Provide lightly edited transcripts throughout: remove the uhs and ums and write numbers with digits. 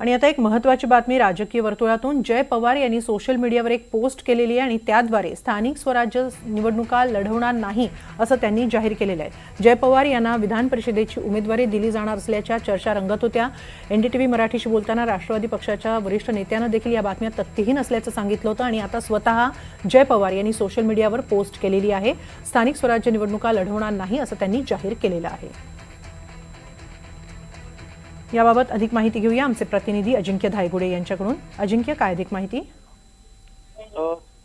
आणि आता एक महत्त्वाची बातमी राजकीय वर्तुळातून जय पवार यांनी सोशल मीडियावर एक पोस्ट केलेली आहे आणि त्याद्वारे स्थानिक स्वराज्य निवडणुका लढवणार नाही असं त्यांनी जाहीर केलेलं आहे। जय पवार यांना विधान परिषदेची उमेदवारी दिली जाणार असल्याच्या चर्चा रंगत होत्या। एनडीटीव्ही मराठीशी बोलताना राष्ट्रवादी पक्षाच्या वरिष्ठ नेत्यानं देखील या बातम्या तथ्यहीन असल्याचं सांगितलं होतं आणि आता स्वतः जय पवार यांनी सोशल मीडियावर पोस्ट केलेली आहे। स्थानिक स्वराज्य निवडणुका लढवणार नाही असं त्यांनी जाहीर केलेलं आहे। याबाबत अधिक माहिती घेऊया आमचे प्रतिनिधी अजिंक्य धायगुडे यांच्याकडून। अजिंक्य, काय अधिक माहिती?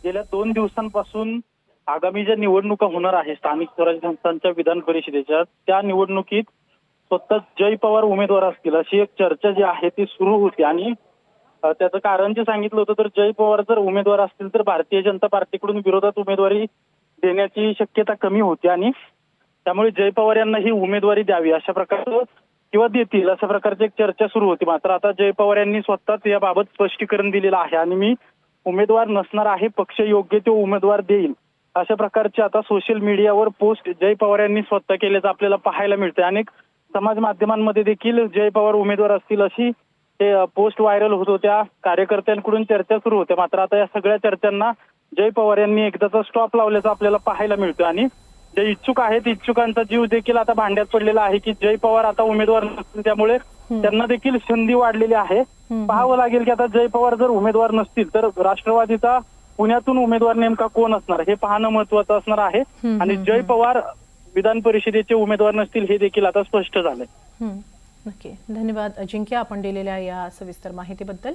गेल्या 2 दिवसांपासून आगामी ज्या निवडणुका होणार आहे स्थानिक स्वराज्य संस्थांच्या विधान परिषदेच्या, त्या निवडणुकीत स्वतः जय पवार उमेदवार असतील अशी एक चर्चा जी आहे ती सुरू होती आणि त्याचं कारण जे सांगितलं होतं तर जय पवार जर उमेदवार असतील तर भारतीय जनता पार्टीकडून विरोधात उमेदवारी देण्याची शक्यता कमी होती आणि त्यामुळे जय पवार यांना ही उमेदवारी द्यावी अशा प्रकारचं किंवा देतील अशा प्रकारची एक चर्चा सुरू होती। मात्र आता जय पवार यांनी स्वतःच याबाबत स्पष्टीकरण दिलेलं आहे आणि मी उमेदवार नसणार आहे, पक्ष योग्य तो उमेदवार देईल अशा प्रकारची आता सोशल मीडियावर पोस्ट जय पवार यांनी स्वतः केल्याचं आपल्याला पाहायला मिळतंय। अनेक समाज माध्यमांमध्ये देखील जय पवार उमेदवार असतील अशी पोस्ट व्हायरल होत होत्या, कार्यकर्त्यांकडून चर्चा सुरू होत्या। मात्र आता या सगळ्या चर्चांना जय पवार यांनी एकदाचा स्टॉप लावल्याचं आपल्याला पाहायला मिळतोय आणि जे इच्छुक आहेत इच्छुकांचा जीव देखील आता भांड्यात पडलेला आहे की जय पवार आता उमेदवार नसतील, त्यामुळे त्यांना देखील संधी वाढलेली आहे। पाहावं लागेल की आता जय पवार जर उमेदवार नसतील तर राष्ट्रवादीचा पुण्यातून उमेदवार नेमका कोण असणार हे पाहणं महत्वाचं असणार आहे आणि जय पवार विधान परिषदेचे उमेदवार नसतील हे देखील आता स्पष्ट झालंय। नक्की, धन्यवाद अजिंक्य, आपण दिलेल्या या सविस्तर माहितीबद्दल।